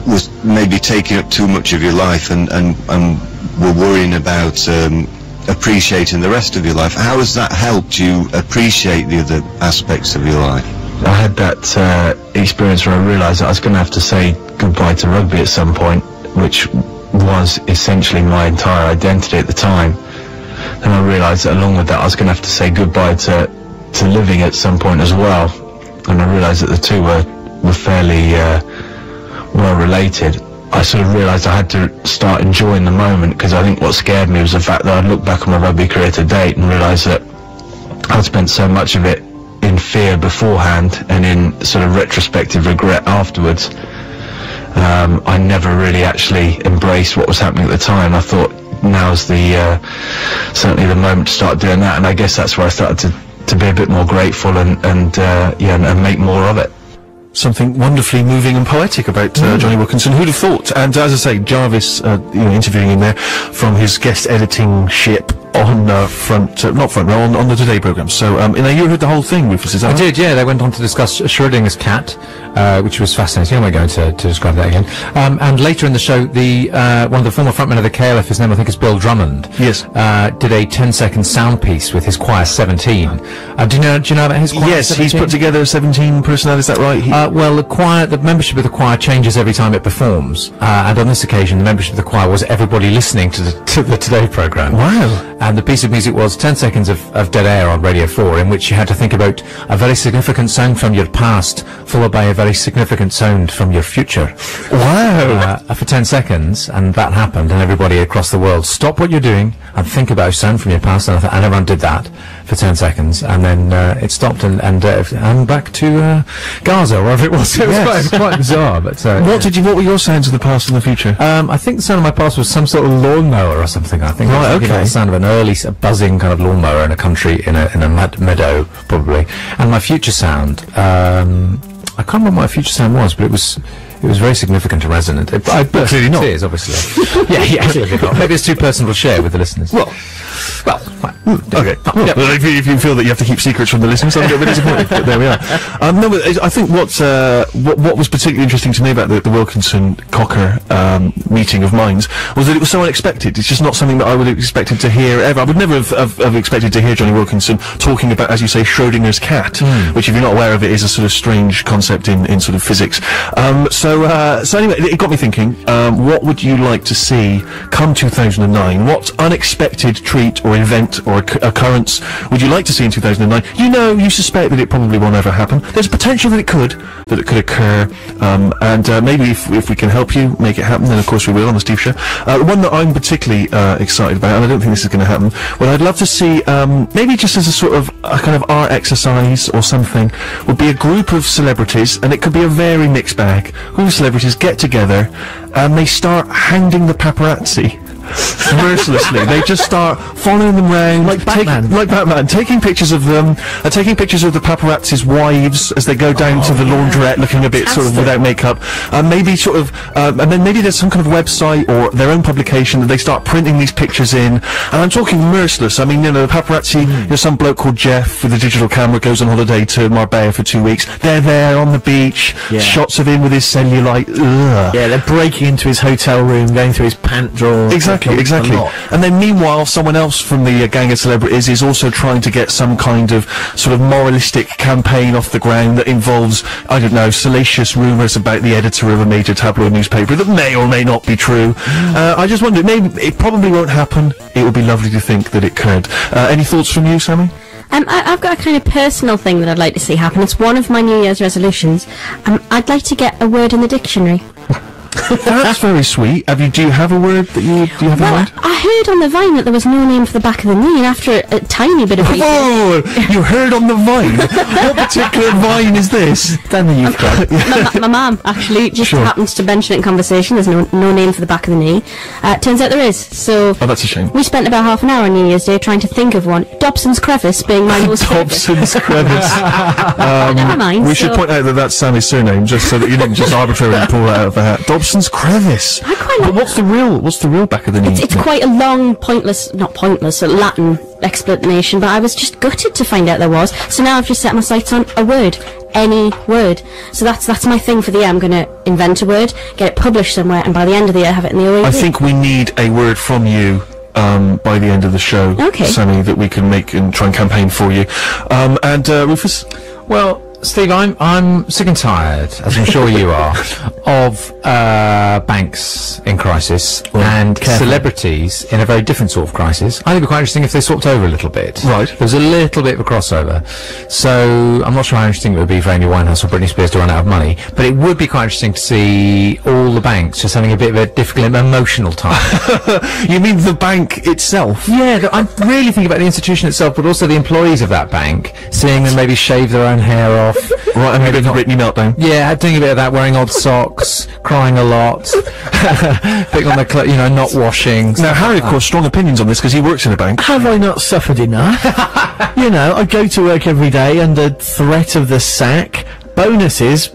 was maybe taking up too much of your life and were worrying about appreciating the rest of your life. How has that helped you appreciate the other aspects of your life? I had that experience where I realised that I was going to have to say goodbye to rugby at some point, which was essentially my entire identity at the time. And I realised that along with that I was going to have to say goodbye to living at some point as well. And I realised that the two were fairly well related. I sort of realised I had to start enjoying the moment, because I think what scared me was the fact that I'd look back on my rugby career to date and realised that I'd spent so much of it in fear beforehand and in sort of retrospective regret afterwards. I never really actually embraced what was happening at the time. I thought now's certainly the moment to start doing that, and I guess that's where I started to be a bit more grateful and make more of it. Something wonderfully moving and poetic about Jonny Wilkinson. Who'd have thought? And as I say, Jarvis, interviewing him there from his guest editing ship on not front row on the Today programme. So, you heard the whole thing, Rufus, is that right? I did, yeah. They went on to discuss Schrodinger's cat, which was fascinating. I'm not going to describe that again. And later in the show, one of the former frontmen of the KLF, his name I think is Bill Drummond, yes, did a 10-second sound piece with his Choir 17. Do you know about his Choir 17? Yes, he's put together 17 personnel, is that right? Well, the membership of the choir changes every time it performs, and on this occasion the membership of the choir was everybody listening to the Today programme. Wow. And the piece of music was 10 seconds of dead air on Radio 4, in which you had to think about a very significant sound from your past, followed by a very significant sound from your future. Wow. For 10 seconds, and that happened, and everybody across the world stopped what you're doing and think about a sound from your past, and everyone did that for 10 seconds, and then it stopped, and back to Gaza, or wherever it was. It was quite bizarre, but... What were your sounds of the past and the future? I think the sound of my past was some sort of lawnmower or something, I think. Right, okay. The sound of an early, buzzing kind of lawnmower in a country, in a meadow, probably. And my future sound, I can't remember what my future sound was, but it was very significant and resonant. I burst into tears, obviously. yeah, clearly not. Maybe it's too personal to share with the listeners. Well, okay. Well, if you feel that you have to keep secrets from the listeners, I'm a little bit disappointed, but there we are. No, but I think what was particularly interesting to me about the Wilkinson Cocker meeting of minds was that it was so unexpected. It's just not something that I would have expected to hear ever. I would never have expected to hear Jonny Wilkinson talking about, as you say, Schrodinger's cat, which, if you're not aware of it, is a sort of strange concept in sort of physics. So anyway, it got me thinking, what would you like to see come 2009? What unexpected treat or event or occurrence would you like to see in 2009? You suspect that it probably won't ever happen. There's a potential that it could occur, and maybe if we can help you make it happen, then of course we will on the Steve Show. The one that I'm particularly excited about, and I don't think this is going to happen, what I'd love to see, maybe just as a kind of art exercise or something, would be a group of celebrities, and it could be a very mixed bag. A group of celebrities get together and they start hounding the paparazzi mercilessly. They just start following them round like Batman, taking pictures of them, taking pictures of the paparazzi's wives as they go down to the laundrette looking a bit sort of without makeup, maybe and then maybe there's some kind of website or their own publication that they start printing these pictures in, and I'm talking merciless. I mean, the paparazzi, some bloke called Jeff with a digital camera goes on holiday to Marbella for 2 weeks. They're there on the beach, shots of him with his cellulite. Yeah, they're breaking into his hotel room, going through his pant drawer. Exactly. And then meanwhile, someone else from the gang of celebrities is also trying to get some kind of sort of moralistic campaign off the ground that involves, I don't know, salacious rumours about the editor of a major tabloid newspaper that may or may not be true. I just wonder, maybe it probably won't happen. It would be lovely to think that it could. Any thoughts from you, Sammy? I've got a kind of personal thing that I'd like to see happen. It's one of my New Year's resolutions. I'd like to get a word in the dictionary. That's very sweet. Do you have a word that you have in mind? I heard on the Vine that there was no name for the back of the knee, and after a tiny bit of research... Whoa! You heard on the Vine? What particular Vine is this? Down the youth club. My mum actually just happens to mention it in conversation. There's no name for the back of the knee. Turns out there is. So that's a shame. We spent about half an hour on New Year's Day trying to think of one. Dobson's Crevice being my most Dobson's Crevice. Never mind. We should point out that that's Sammy's surname, just so that you didn't just arbitrarily pull that out of the hat. Dobson's crevice. I quite But like what's the real back of the knee? It's quite a long, not pointless, a Latin explanation, but I was just gutted to find out there was. So now I've just set my sights on a word. Any word. So that's my thing for the year. I'm going to invent a word, get it published somewhere, and by the end of the year have it in the OAV. I think we need a word from you by the end of the show, Okay. Sammy, that we can make and try and campaign for you. And Rufus? Well, Steve, I'm sick and tired, as I'm sure you are, of banks in crisis and celebrities in a very different sort of crisis. I think it'd be quite interesting if they swapped over a little bit. Right. There's a little bit of a crossover. So I'm not sure how interesting it would be for Amy Winehouse or Britney Spears to run out of money, but it would be quite interesting to see all the banks just having a bit of a difficult, emotional time. You mean the bank itself? Yeah, I really think about the institution itself, but also the employees of that bank, seeing them maybe shave their own hair off. Right, and maybe a Britney meltdown. Yeah, doing a bit of that, wearing odd socks, crying a lot, putting on their clothes, not washing. Now, Harry, of course, strong opinions on this because he works in a bank. Have I not suffered enough? I go to work every day under threat of the sack. Bonuses,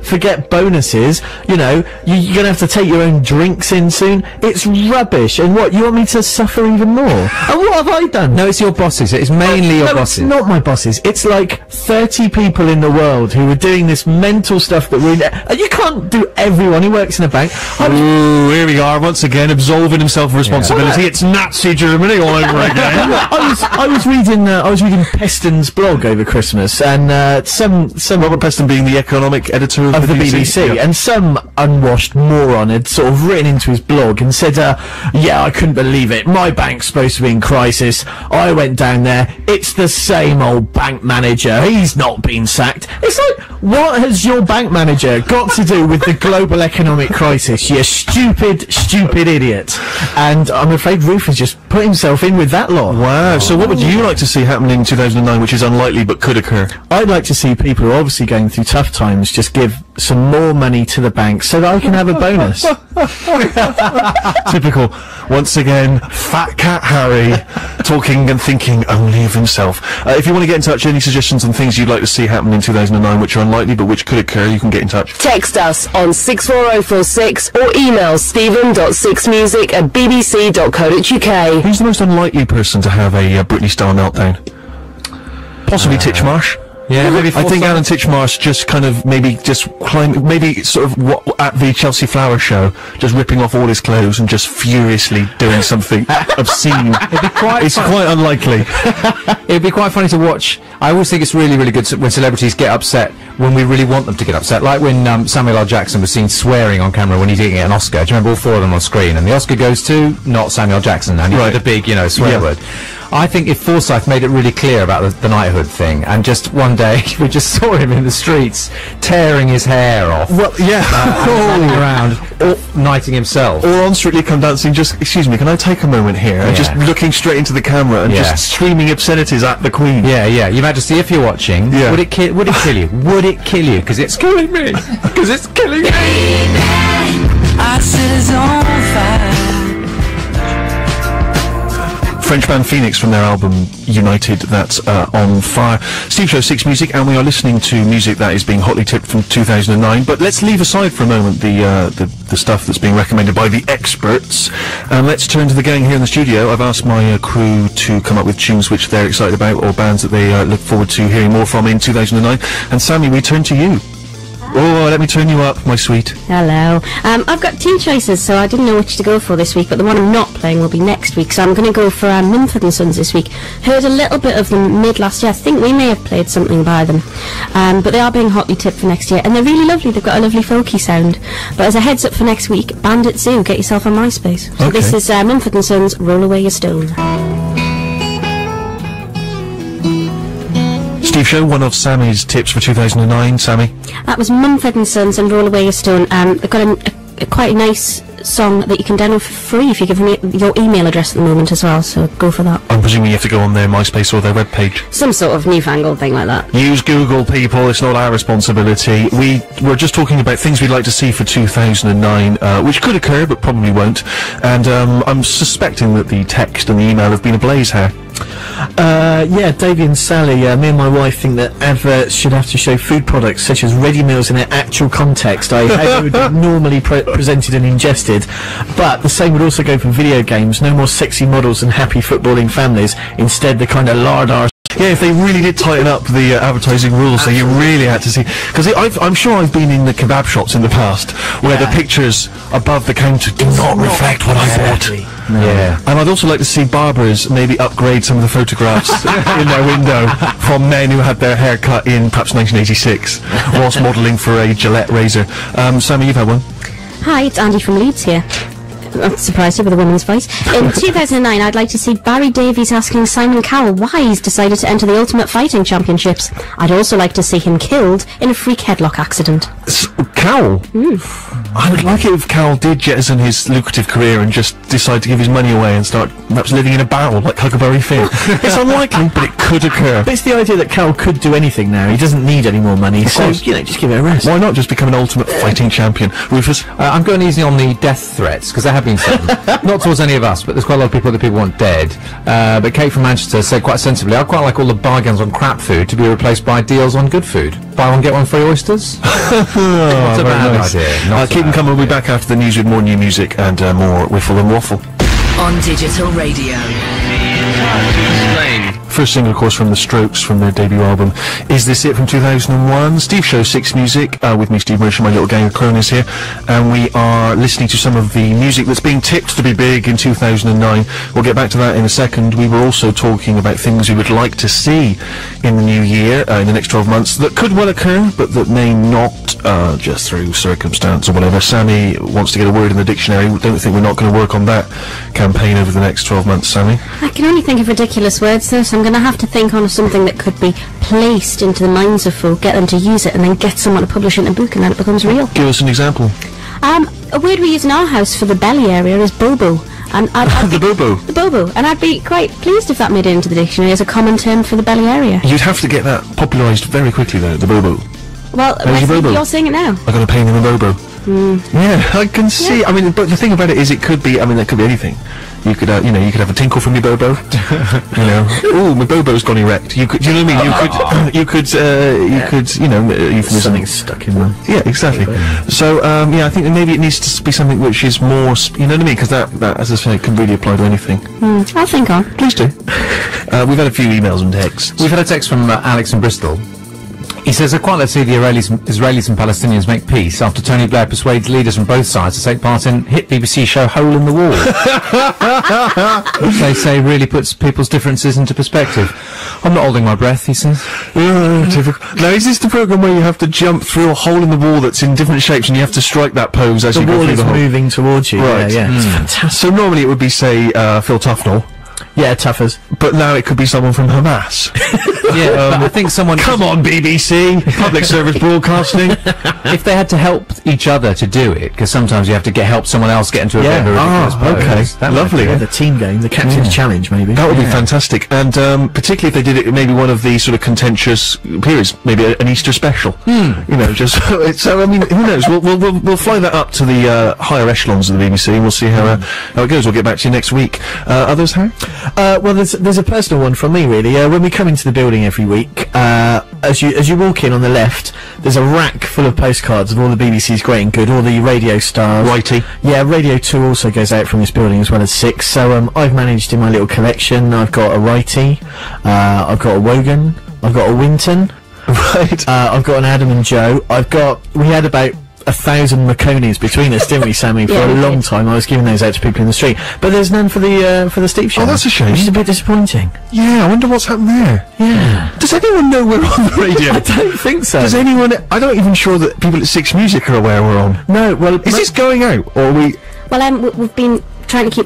forget bonuses. You're gonna have to take your own drinks in soon. It's rubbish. And what, you want me to suffer even more? And what have I done? No, it's your bosses. It's mainly your bosses. It's not my bosses. It's like 30 people in the world who are doing this mental stuff that and you can't do everyone who works in a bank. Ooh, here we are once again absolving himself of responsibility. It's Nazi Germany all over again. I was reading Peston's blog over Christmas, and some Robert Peston being the economic editor of the BBC, and some unwashed moron had sort of written into his blog and said, I couldn't believe it, my bank's supposed to be in crisis, I went down there, it's the same old bank manager, he's not been sacked. It's like, what has your bank manager got to do with the global economic crisis, you stupid idiot? And I'm afraid Roof has just put himself in with that lot. Wow, so what would you like to see happen in 2009, which is unlikely but could occur? I'd like to see people who are obviously going through tough times just give some more money to the bank so that I can have a bonus. Typical. Once again, Fat Cat Harry talking and thinking only of himself. If you want to get in touch, any suggestions on things you'd like to see happen in 2009 which are unlikely but which could occur, you can get in touch. Text us on 64046 or email stephen.sixmusic@bbc.co.uk. Who's the most unlikely person to have a Britney-style meltdown? Possibly Titchmarsh. Yeah, maybe I think Alan Titchmarsh just kind of maybe sort of at the Chelsea Flower show, just ripping off all his clothes and just furiously doing something obscene. It's quite unlikely. It'd be quite funny to watch. I always think it's really, really good when celebrities get upset when we really want them to get upset. Like when Samuel L. Jackson was seen swearing on camera when he didn't get an Oscar. Do you remember all four of them on screen? And the Oscar goes to not Samuel Jackson, and he did a big, swear word. I think if Forsyth made it really clear about the knighthood thing, and just one day we just saw him in the streets tearing his hair off, running around, or knighting himself, or on Strictly Come Dancing, just excuse me, can I take a moment here? And just looking straight into the camera and just screaming obscenities at the Queen. Yeah, Your Majesty, if you're watching, would it kill you? Would it kill you? Because it's killing me. Because it's killing me. Our city's on fire. French band Phoenix from their album United, that's on fire. Steve Show 6 Music, and we are listening to music that is being hotly tipped from 2009. But let's leave aside for a moment the stuff that's being recommended by the experts, and let's turn to the gang here in the studio. I've asked my crew to come up with tunes which they're excited about, or bands that they look forward to hearing more from in 2009. And Sammy, we turn to you. Oh, let me turn you up, my sweet. Hello. I've got two choices, so I didn't know which to go for this week, but the one I'm not playing will be next week, so I'm going to go for Mumford & Sons this week. Heard a little bit of them mid last year. I think we may have played something by them, but they are being hotly tipped for next year, and they're really lovely. They've got a lovely folky sound. But as a heads up for next week, Bandit Zoo, get yourself on MySpace. So this is Mumford & Sons, Roll Away Your Stone. Steve Show, one of Sammy's tips for 2009. Sammy? That was Mumford & Sons and Roll Away Your Stone. They've got a quite a nice song that you can download for free if you give me your email address at the moment as well, so go for that. I'm presuming you have to go on their MySpace or their webpage. Some sort of newfangled thing like that. Use Google, people, it's not our responsibility. We're just talking about things we'd like to see for 2009, which could occur but probably won't, and I'm suspecting that the text and the email have been ablaze here. Yeah, Davey and Sally, me and my wife think that adverts should have to show food products such as ready meals in their actual context, i.e. how they would be normally presented and ingested. But the same would also go for video games. No more sexy models and happy footballing families. Instead, the kind of lard arse. Yeah, if they really did tighten up the advertising rules, so you really had to see. Because I'm sure I've been in the kebab shops in the past where the pictures above the counter do not reflect what I bought. Yeah. And I'd also like to see barbers maybe upgrade some of the photographs in their window from men who had their hair cut in perhaps 1986 whilst modelling for a Gillette razor. Sammy, you've had one? Hi, it's Andy from Leeds here. I'm surprised you with a woman's voice. In 2009, I'd like to see Barry Davies asking Simon Cowell why he's decided to enter the Ultimate Fighting Championships. I'd also like to see him killed in a freak headlock accident. Cowell? I would like it if Cowell did jettison his lucrative career and just decide to give his money away and start perhaps living in a barrel like Huckleberry Finn. It's unlikely, but it could occur. But it's the idea that Cowell could do anything now. He doesn't need any more money, so, you know, just give it a rest. Why not just become an Ultimate Fighting Champion? Rufus? I'm going easy on the death threats, because there have been some. Not towards any of us, but there's quite a lot of people that people want dead. But Kate from Manchester said quite sensibly, I'd quite like all the bargains on crap food to be replaced by deals on good food. Buy one, get one free oysters? Not a bad idea. Keep them coming. We'll be back after the news with more new music and more Wiffle and Waffle. On Digital Radio. First single, of course, from The Strokes, from their debut album, Is This It, from 2001. Steve Show 6 Music, with me, Steve Merchant, my little gang of cronies here, and we are listening to some of the music that's being tipped to be big in 2009. We'll get back to that in a second. We were also talking about things we would like to see in the new year, in the next 12 months, that could well occur, but that may not, just through circumstance or whatever. Sammy wants to get a word in the dictionary. Don't think we're not going to work on that campaign over the next 12 months, Sammy? I can only think of ridiculous words, though, so I'm going to have to think on something that could be placed into the minds of folk, get them to use it, and then get someone to publish it in a book, and then it becomes real. Give us an example. A word we use in our house for the belly area is bobo. And The bobo? The bobo. And I'd be quite pleased if that made it into the dictionary as a common term for the belly area. You'd have to get that popularised very quickly, though, the bobo. Well, There's your bobo. you're saying it now. I got a pain in the bobo. Yeah, I can see. Yeah. I mean, but the thing about it is, it could be. I mean, that could be anything. You could, you know, you could have a tinkle from your bobo. You know, ooh, my bobo's gone erect. You could, you know what I mean? You could, you know, euphemism. Something stuck in them. Yeah, exactly. So, yeah, I think that maybe it needs to be something which is more, you know what I mean? Because that, as I say, can really apply to anything. I'll think on. Please do. We've had a few emails and texts. We've had a text from Alex in Bristol. He says, I'd quite like to see the Israelis and Palestinians make peace after Tony Blair persuades leaders from both sides to take part in hit BBC show Hole in the Wall. Which they say really puts people's differences into perspective. I'm not holding my breath, he says. Now, is this the programme where you have to jump through a hole in the wall that's in different shapes and you have to strike that pose as The you go wall through is the hole? moving towards you. Right. Yeah, yeah. It's fantastic. So normally it would be, say, Phil Tufnell, Yeah, Tuffers. but now it could be someone from Hamas. Yeah, but I think someone... Come on, BBC! Public service broadcasting! If they had to help each other to do it, because sometimes you have to help someone else get into a Yeah. bit of a ridiculous pose. okay. That might Lovely. be Yeah, it. the team game, the captain's challenge, maybe. That would be fantastic, and particularly if they did it maybe one of the sort of contentious periods, maybe an Easter special. You know, just so I mean, who knows? We'll fly that up to the higher echelons of the BBC, and we'll see how it goes. We'll get back to you next week. Others, Harry? Well, there's a personal one from me, really. When we come into the building every week, as you walk in on the left, there's a rack full of postcards of all the BBC's Great and Good, all the radio stars. Righty. Yeah, Radio 2 also goes out from this building as well as 6. So I've managed in my little collection. I've got a Righty, I've got a Wogan, I've got a Winton, Right. I've got an Adam and Joe. We had about 1,000 Maconis between us, didn't we, Sammy? For Yeah, a we long did. time, I was giving those out to people in the street. But there's none for the Steve Show. Oh, that's a shame. Which is a bit disappointing. Yeah, I wonder what's happened there. Yeah. Does anyone know we're on the radio? I don't think so. Does anyone? I'm not even sure that people at 6 Music are aware we're on. No, well, Is this going out, or are we? Well, we've been trying to keep